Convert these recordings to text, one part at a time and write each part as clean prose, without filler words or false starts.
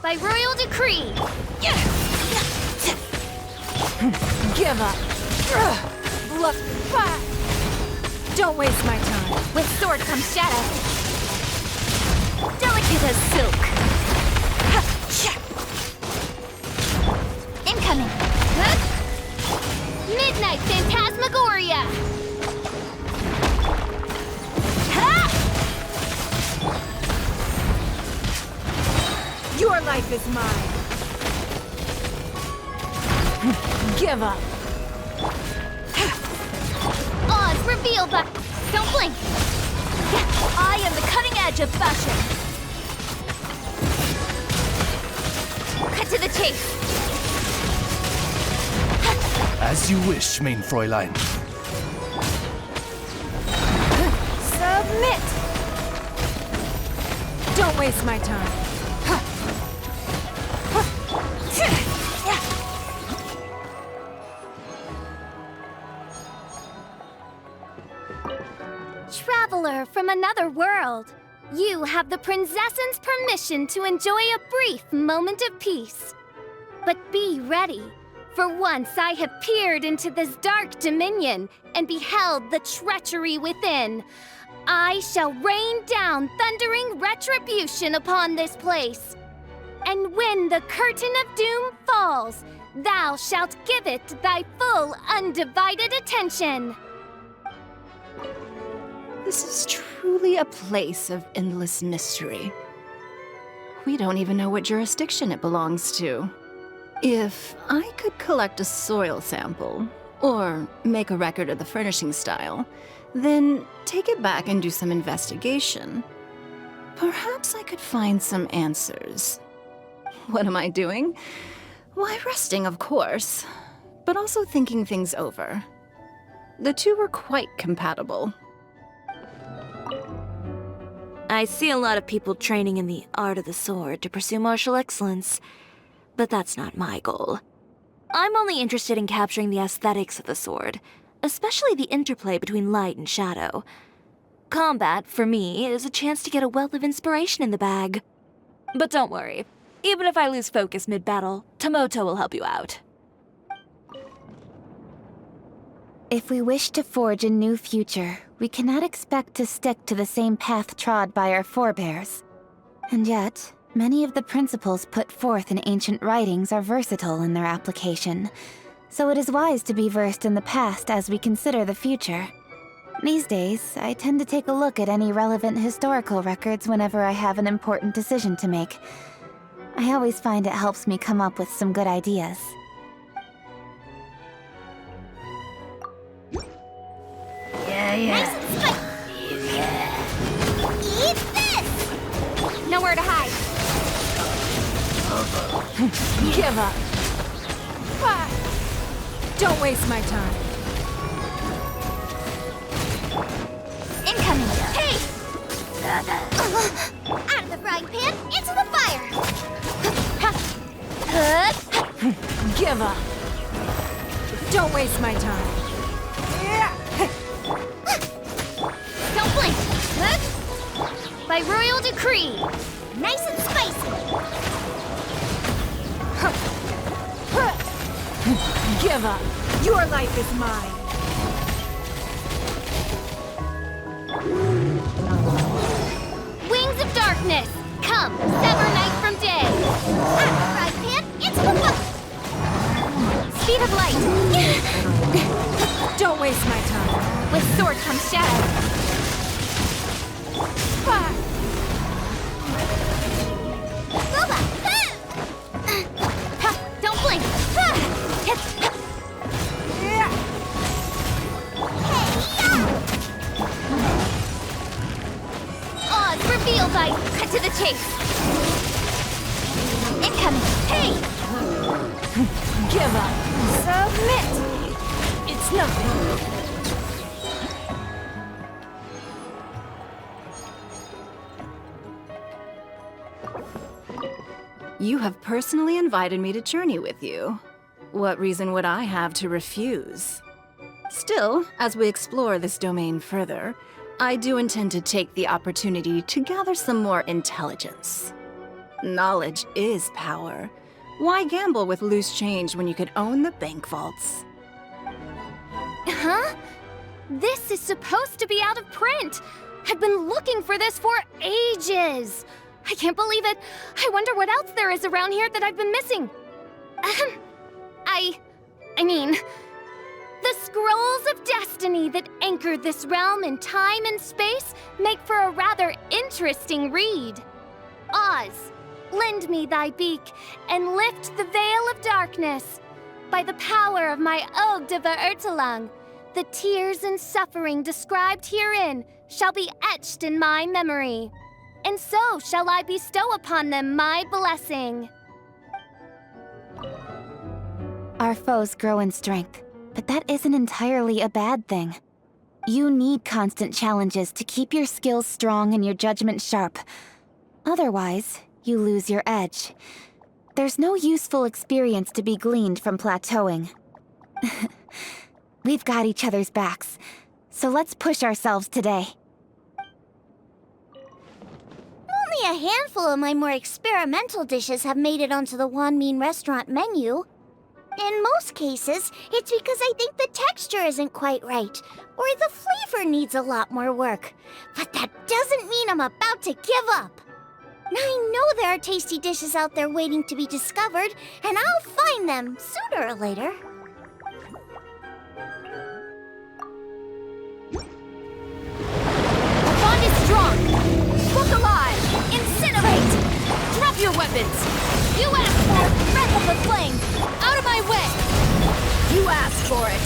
By royal decree! Give up! Look! Don't waste my time. With sword comes shadow. Delicate as silk. Incoming! Midnight Phantasmagoria! Your life is mine. Give up. Oz reveal but don't blink. I am the cutting edge of fashion. Cut to the chase. As you wish, main Fräulein. Submit! Don't waste my time. Traveler from another world, you have the princess's permission to enjoy a brief moment of peace. But be ready, for once I have peered into this dark dominion and beheld the treachery within. I shall rain down thundering retribution upon this place. And when the curtain of doom falls, thou shalt give it thy full, undivided attention. This is truly a place of endless mystery. We don't even know what jurisdiction it belongs to. If I could collect a soil sample, or make a record of the furnishing style, then take it back and do some investigation, perhaps I could find some answers. What am I doing? Why, resting, of course, but also thinking things over. The two were quite compatible. I see a lot of people training in the art of the sword to pursue martial excellence, but that's not my goal. I'm only interested in capturing the aesthetics of the sword, especially the interplay between light and shadow. Combat, for me, is a chance to get a wealth of inspiration in the bag. But don't worry, even if I lose focus mid-battle, Tomoto will help you out. If we wish to forge a new future, we cannot expect to stick to the same path trod by our forebears. And yet, many of the principles put forth in ancient writings are versatile in their application, so it is wise to be versed in the past as we consider the future. These days, I tend to take a look at any relevant historical records whenever I have an important decision to make. I always find it helps me come up with some good ideas. Nice and spicy! Eat this! Nowhere to hide. Give up. Don't waste my time. Incoming! Hey! Out of the frying pan, into the fire! Give up. Don't waste my time. Don't blink! By royal decree! Nice and spicy! Give up. Your life is mine. Wings of darkness! Come, sever night from day! Out of the frying pan, into the fire! Speed of light! Don't waste my time. With sword comes shadow! Boba! Don't blink! Oz, reveal thy... Cut to the chase! Incoming! Hey! Give up. Submit. It's nothing. You have personally invited me to journey with you. What reason would I have to refuse? Still, as we explore this domain further, I do intend to take the opportunity to gather some more intelligence. Knowledge is power. Why gamble with loose change when you could own the bank vaults? Huh? This is supposed to be out of print. I've been looking for this for ages. I can't believe it. I wonder what else there is around here that I've been missing. I mean, the scrolls of destiny that anchor this realm in time and space make for a rather interesting read. Oz, lend me thy beak and lift the veil of darkness. By the power of my Ode de Verurtelang, the tears and suffering described herein shall be etched in my memory. And so shall I bestow upon them my blessing. Our foes grow in strength, but that isn't entirely a bad thing. You need constant challenges to keep your skills strong and your judgment sharp. Otherwise, you lose your edge. There's no useful experience to be gleaned from plateauing. We've got each other's backs, so let's push ourselves today. Only a handful of my more experimental dishes have made it onto the Wanmin restaurant menu. In most cases, it's because I think the texture isn't quite right, or the flavor needs a lot more work. But that doesn't mean I'm about to give up. I know there are tasty dishes out there waiting to be discovered, and I'll find them sooner or later. The bond is strong! Look alive! Incinerate! Drop your weapons! You asked for it! Breath of the flame! Out of my way! You asked for it!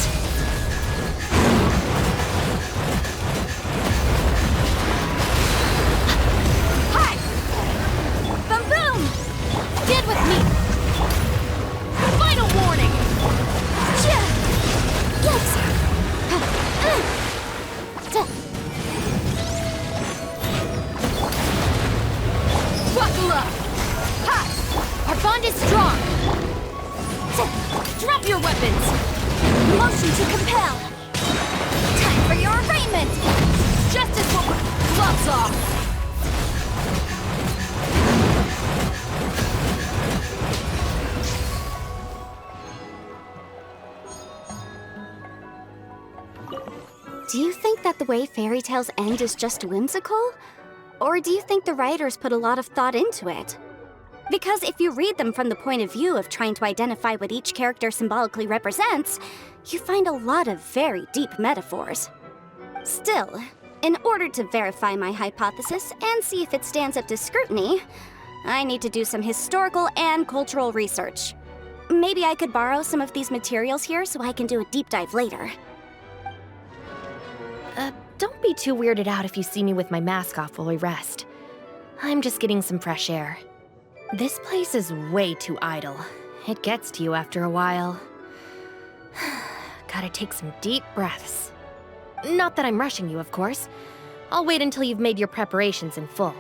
Hi! Boom boom! Get with me! Final warning! Yes! Buckle up! Ha! Our bond is strong! Drop your weapons! Motion to compel! Time for your arraignment! Justice will... Gloves off! Do you think that the way fairy tales end is just whimsical? Or do you think the writers put a lot of thought into it? Because if you read them from the point of view of trying to identify what each character symbolically represents, you find a lot of very deep metaphors. Still, in order to verify my hypothesis and see if it stands up to scrutiny, I need to do some historical and cultural research. Maybe I could borrow some of these materials here so I can do a deep dive later. Don't be too weirded out if you see me with my mask off while we rest. I'm just getting some fresh air. This place is way too idle. It gets to you after a while. Gotta take some deep breaths. Not that I'm rushing you, of course. I'll wait until you've made your preparations in full.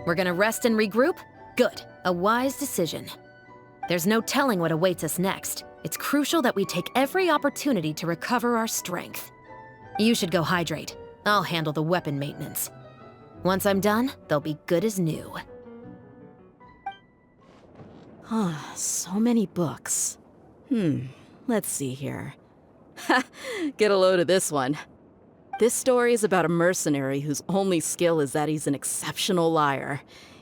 We're gonna rest and regroup? Good. A wise decision. There's no telling what awaits us next. It's crucial that we take every opportunity to recover our strength. You should go hydrate. I'll handle the weapon maintenance. Once I'm done, they'll be good as new. So many books. Let's see here. Ha! Get a load of this one. This story is about a mercenary whose only skill is that he's an exceptional liar.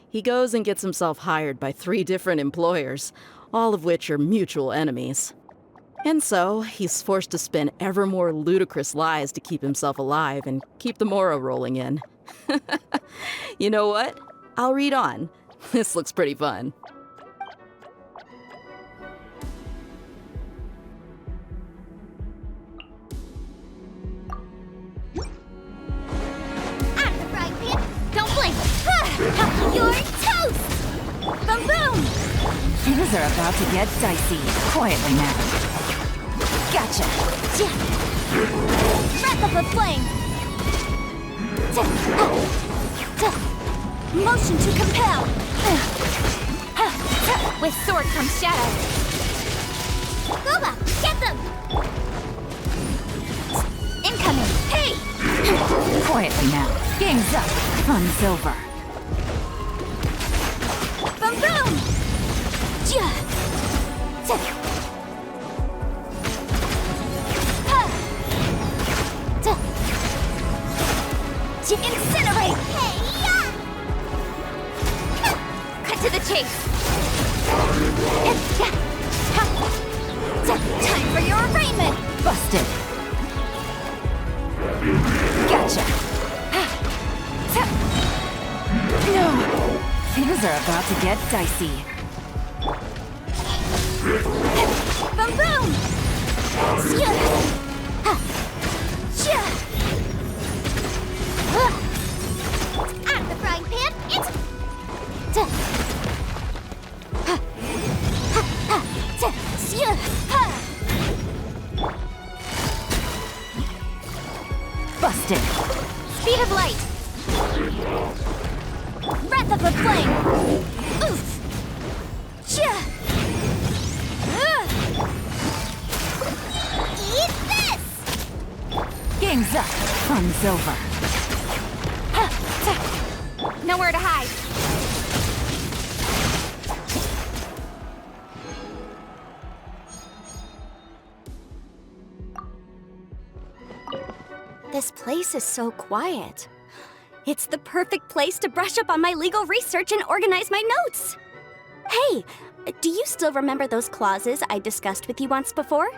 He goes and gets himself hired by 3 different employers, all of which are mutual enemies. And so, he's forced to spin ever more ludicrous lies to keep himself alive and keep the morrow rolling in. You know what? I'll read on. This looks pretty fun. Out of the frying pan! Don't blink! You're toast! Boom boom! Things are about to get dicey. Quietly now. Gotcha. Breath of the flame! Motion to compel! With sword comes shadow. Gooba, get them! Incoming! Hey! Quietly now. Game's up. Fun's over. Incinerate! Hey-ya! Cut to the chase! Time for your arraignment! Busted. Gotcha. No! Things are about to get dicey. Boom boom! Out of the frying pan, it's... Busted. Speed of light! Breath of the flame! Oof! Eat this! Game's up. Fun's over. Nowhere to hide. This place is so quiet. It's the perfect place to brush up on my legal research and organize my notes. Hey, do you still remember those clauses I discussed with you once before?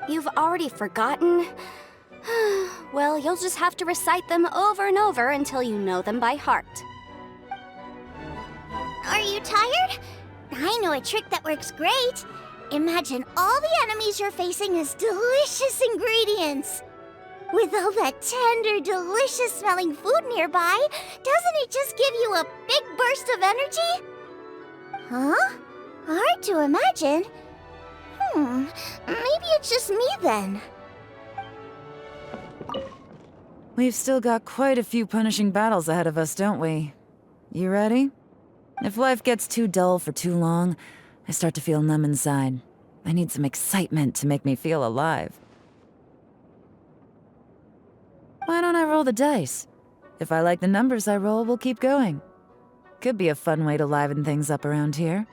You've already forgotten? Well, you'll just have to recite them over and over until you know them by heart. Are you tired? I know a trick that works great. Imagine all the enemies you're facing as delicious ingredients. With all that tender, delicious-smelling food nearby, doesn't it just give you a big burst of energy? Huh? Hard to imagine. Maybe it's just me then. We've still got quite a few punishing battles ahead of us, don't we? You ready? If life gets too dull for too long, I start to feel numb inside. I need some excitement to make me feel alive. Why don't I roll the dice? If I like the numbers I roll, we'll keep going. Could be a fun way to liven things up around here.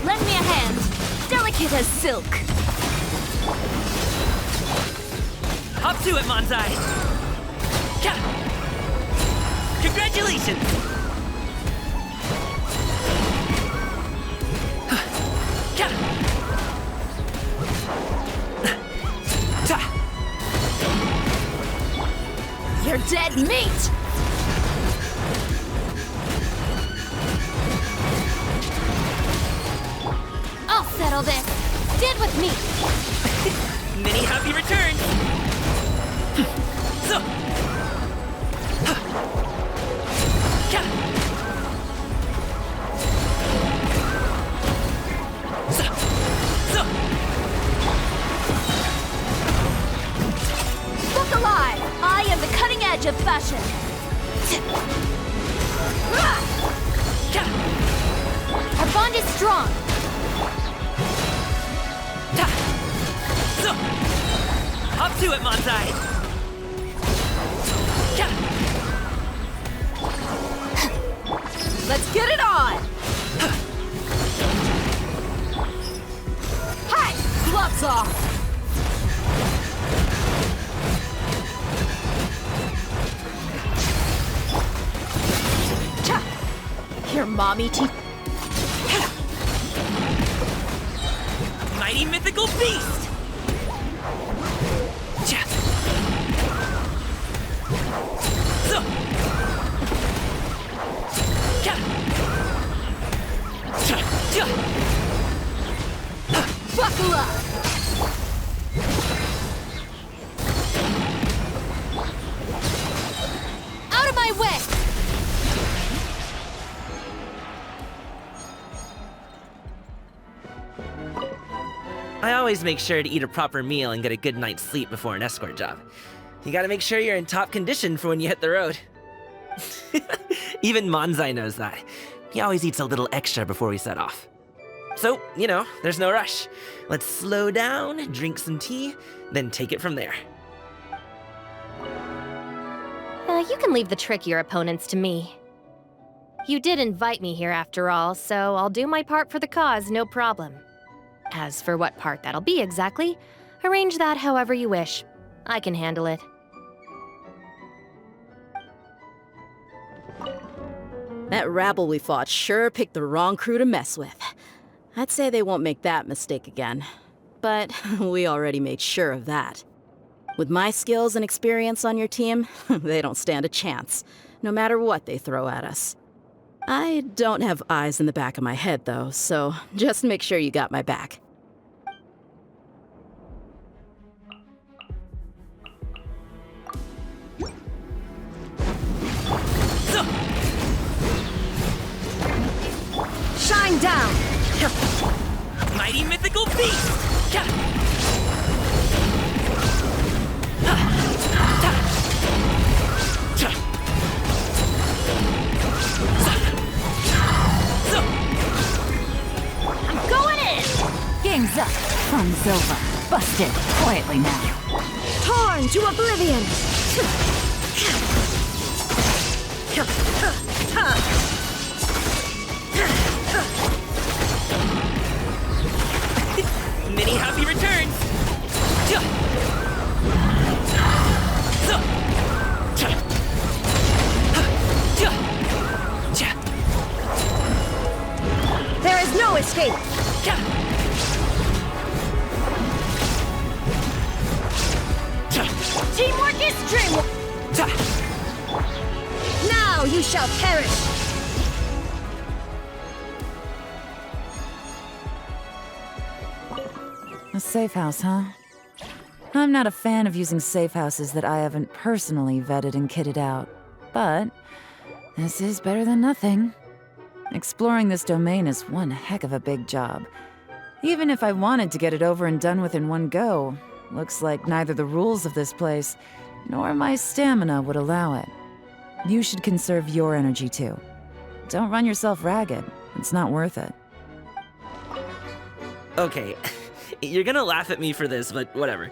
Lend me a hand. Delicate as silk. Hop to it, Manzai! Congratulations! You're dead meat! I'll settle this. Stand with me. Many happy returns! So. Look alive! I am the cutting edge of fashion. Our bond is strong. So. Hop to it, Manzai! Let's get it on! Hi! Gloves off! Your mommy Mighty mythical beast! So. Buckle up! Out of my way! I always make sure to eat a proper meal and get a good night's sleep before an escort job. You gotta make sure you're in top condition for when you hit the road. Even Manzai knows that. He always eats a little extra before we set off. So, you know, there's no rush. Let's slow down, drink some tea, then take it from there. You can leave the trickier opponents to me. You did invite me here after all, so I'll do my part for the cause, no problem. As for what part that'll be exactly, arrange that however you wish. I can handle it. That rabble we fought sure picked the wrong crew to mess with. I'd say they won't make that mistake again. But we already made sure of that. With my skills and experience on your team, they don't stand a chance, no matter what they throw at us. I don't have eyes in the back of my head, though, so just make sure you got my back. Shine down! Mighty mythical beast! I'm going in! Game's up. Fun's over. Busted. Quietly now. Torn to oblivion! Many happy returns! There is no escape! Teamwork is dreamwork! Now you shall perish! A safe house, huh? I'm not a fan of using safe houses that I haven't personally vetted and kitted out. But this is better than nothing. Exploring this domain is one heck of a big job. Even if I wanted to get it over and done with in one go, looks like neither the rules of this place nor my stamina would allow it. You should conserve your energy too. Don't run yourself ragged. It's not worth it. Okay, you're gonna laugh at me for this, but whatever.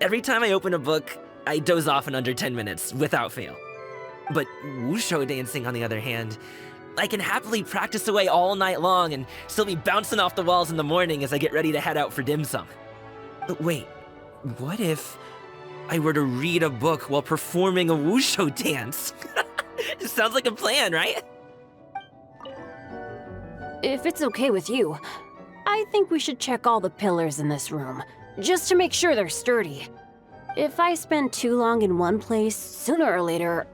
Every time I open a book, I doze off in under 10 minutes, without fail. But wushu dancing, on the other hand, I can happily practice away all night long and still be bouncing off the walls in the morning as I get ready to head out for dim sum. Wait, what if I were to read a book while performing a wushu dance? Sounds like a plan, right? If it's okay with you, I think we should check all the pillars in this room, just to make sure they're sturdy. If I spend too long in one place, sooner or later,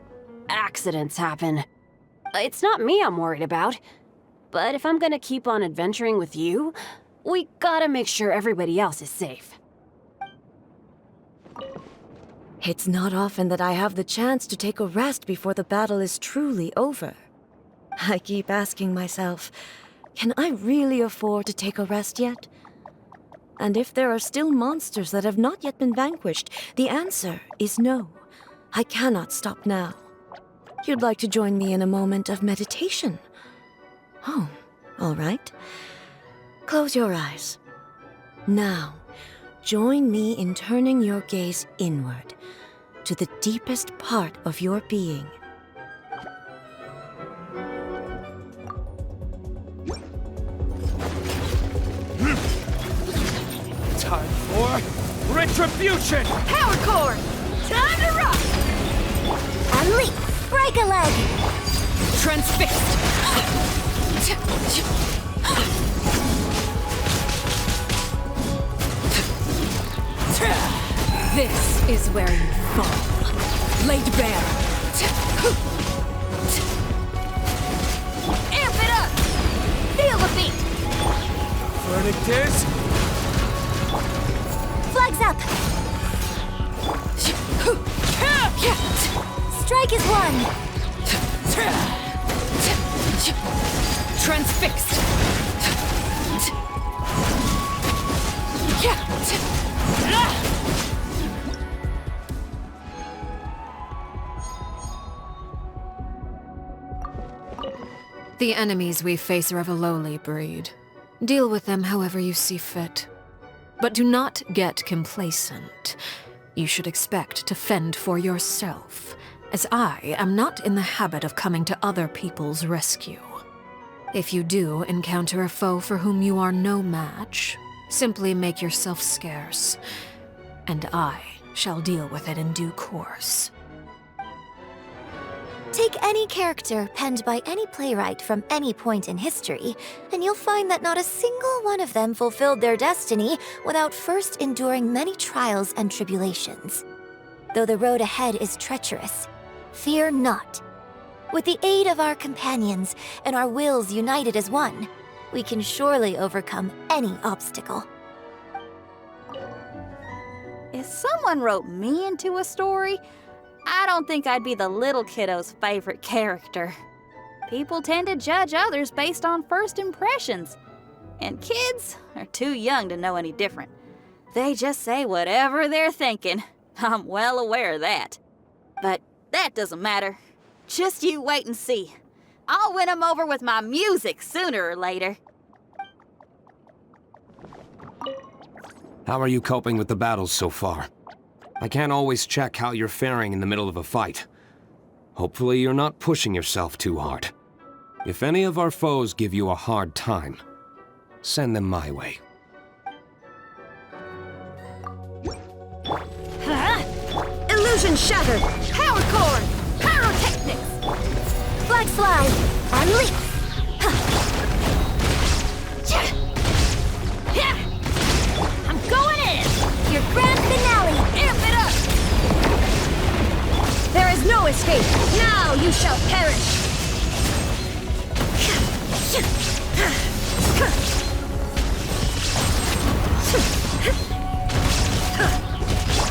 accidents happen. It's not me I'm worried about, but if I'm gonna keep on adventuring with you, we gotta make sure everybody else is safe. It's not often that I have the chance to take a rest before the battle is truly over. I keep asking myself, can I really afford to take a rest yet? And if there are still monsters that have not yet been vanquished, the answer is no. I cannot stop now. You'd like to join me in a moment of meditation? Oh, all right. Close your eyes. Now, join me in turning your gaze inward, to the deepest part of your being. Time for retribution! Power core! Time to rock! Unleash! Break a leg! Transfixed! This is where you fall. Laid bare. Amp it up! Feel the beat! Verdict is... Flags up! Strike is one! Transfixed! The enemies we face are of a lowly breed. Deal with them however you see fit. But do not get complacent. You should expect to fend for yourself, as I am not in the habit of coming to other people's rescue. If you do encounter a foe for whom you are no match, simply make yourself scarce, and I shall deal with it in due course. Take any character penned by any playwright from any point in history, and you'll find that not a single one of them fulfilled their destiny without first enduring many trials and tribulations. Though the road ahead is treacherous, fear not. With the aid of our companions and our wills united as one, we can surely overcome any obstacle. If someone wrote me into a story, I don't think I'd be the little kiddo's favorite character. People tend to judge others based on first impressions, and kids are too young to know any different. They just say whatever they're thinking. I'm well aware of that. But that doesn't matter. Just you wait and see. I'll win them over with my music sooner or later. How are you coping with the battles so far? I can't always check how you're faring in the middle of a fight. Hopefully you're not pushing yourself too hard. If any of our foes give you a hard time, send them my way. Illusion shattered! Power core! Pyrotechnics! Flag slide! Unleash! I'm going in! Your grand finale! Amp it up! There is no escape! Now you shall perish!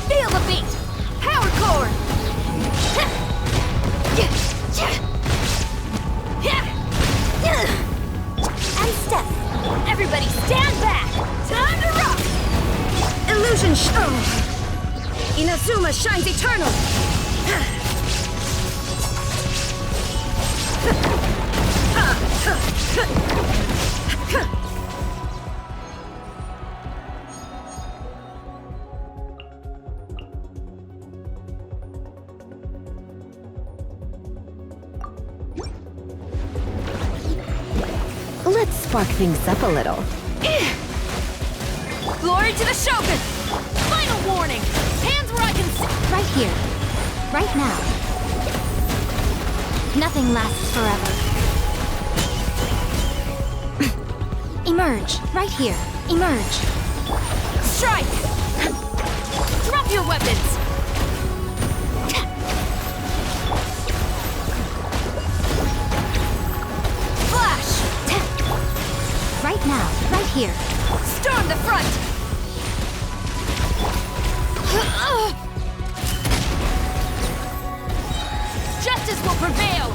Feel the beat! Power core! And step! Everybody stand back! Time to rock! Illusion Inazuma shines eternal! Let's spark things up a little. Glory to the Shogun! Final warning! Hands where I can see! Right here. Right now. Nothing lasts forever. Emerge. Right here. Emerge. Strike! Drop your weapons! Flash! Right now. Right here. Storm the front! Justice will prevail!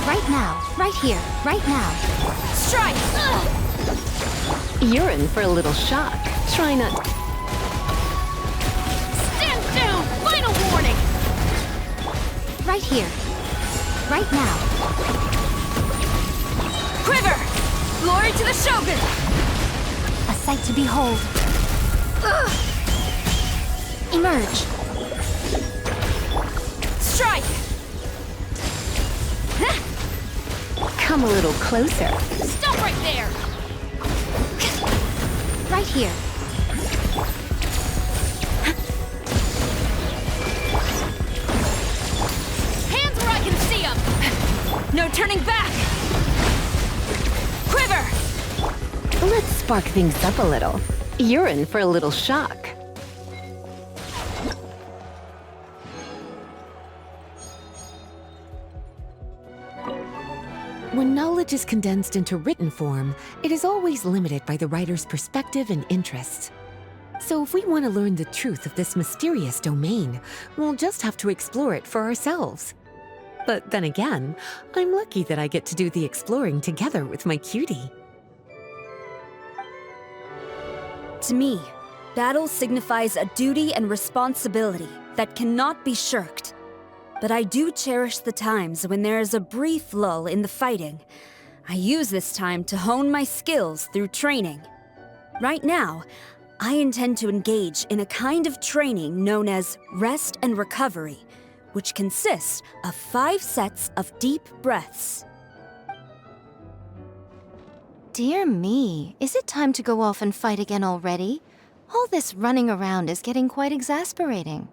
Right now. Right here. Right now. Strike! You're in for a little shock. Try not... Stand down! Final warning! Right here. Right now. Quiver! Glory to the Shogun! A sight to behold. Emerge. Strike! Come a little closer. Stop right there! Right here. Hands where I can see them! No turning back! Quiver! Let's spark things up a little. You're in for a little shock. When knowledge is condensed into written form, it is always limited by the writer's perspective and interests. So if we want to learn the truth of this mysterious domain, we'll just have to explore it for ourselves. But then again, I'm lucky that I get to do the exploring together with my cutie. To me, battle signifies a duty and responsibility that cannot be shirked. But I do cherish the times when there is a brief lull in the fighting. I use this time to hone my skills through training. Right now, I intend to engage in a kind of training known as rest and recovery, which consists of 5 sets of deep breaths. Dear me, is it time to go off and fight again already? All this running around is getting quite exasperating.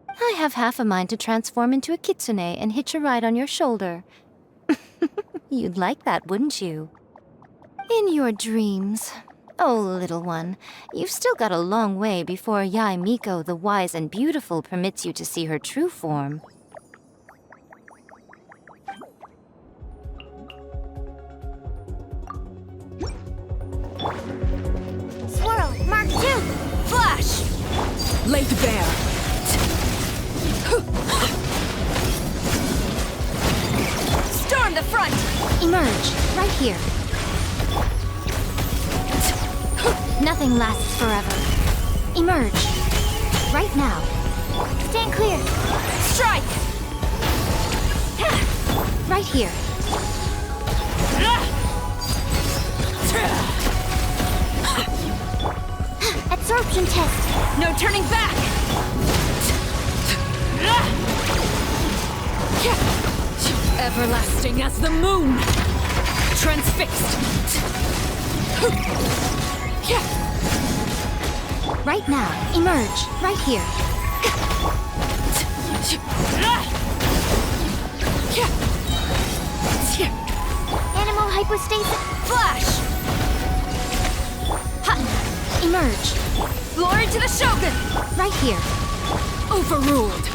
I have half a mind to transform into a kitsune and hitch a ride on your shoulder. You'd like that, wouldn't you? In your dreams. Oh, little one, you've still got a long way before Yae Miko the Wise and Beautiful permits you to see her true form. Swirl, Mark 2! Flash! Laid bare. Storm the front! Emerge, right here. Nothing lasts forever. Emerge, right now. Stand clear! Strike! Right here. Absorption test! No turning back! Everlasting as the moon! Transfixed! Right now. Emerge, right here. Animal hypostasis! Flash! Ha! Emerge. Glory to the Shogun! Right here. Overruled!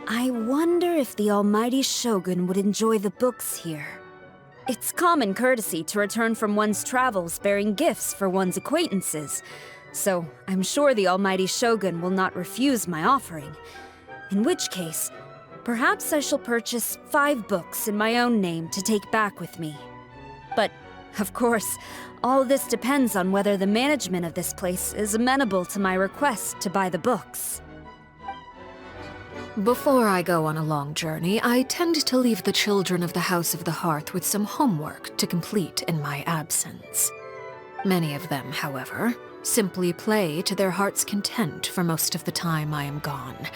I wonder if the almighty Shogun would enjoy the books here. It's common courtesy to return from one's travels bearing gifts for one's acquaintances, so I'm sure the almighty Shogun will not refuse my offering. In which case, perhaps I shall purchase 5 books in my own name to take back with me. But, of course, all this depends on whether the management of this place is amenable to my request to buy the books. Before I go on a long journey, I tend to leave the children of the House of the Hearth with some homework to complete in my absence. Many of them, however, simply play to their heart's content for most of the time I am gone,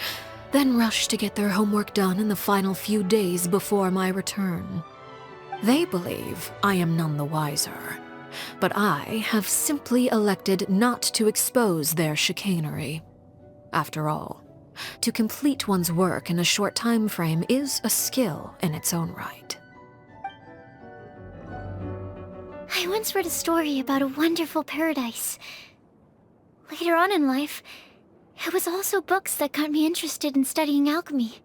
then rush to get their homework done in the final few days before my return. They believe I am none the wiser, but I have simply elected not to expose their chicanery. After all, to complete one's work in a short time frame is a skill in its own right. I once read a story about a wonderful paradise. Later on in life, it was also books that got me interested in studying alchemy.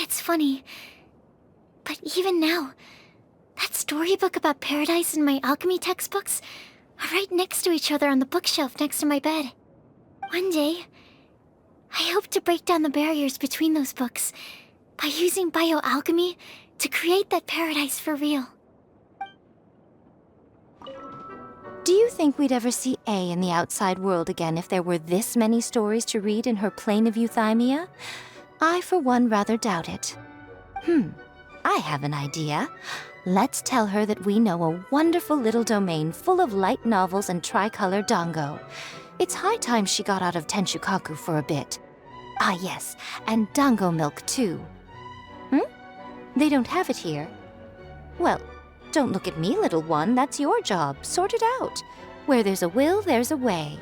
It's funny, but even now, that storybook about paradise and my alchemy textbooks are right next to each other on the bookshelf next to my bed. One day, I hope to break down the barriers between those books by using bioalchemy to create that paradise for real. Do you think we'd ever see A in the outside world again if there were this many stories to read in her plane of euthymia? I, for one, rather doubt it. I have an idea. Let's tell her that we know a wonderful little domain full of light novels and tricolor dango. It's high time she got out of Tenshukaku for a bit. Ah, yes, and dango milk, too. They don't have it here. Well, don't look at me, little one. That's your job. Sort it out. Where there's a will, there's a way.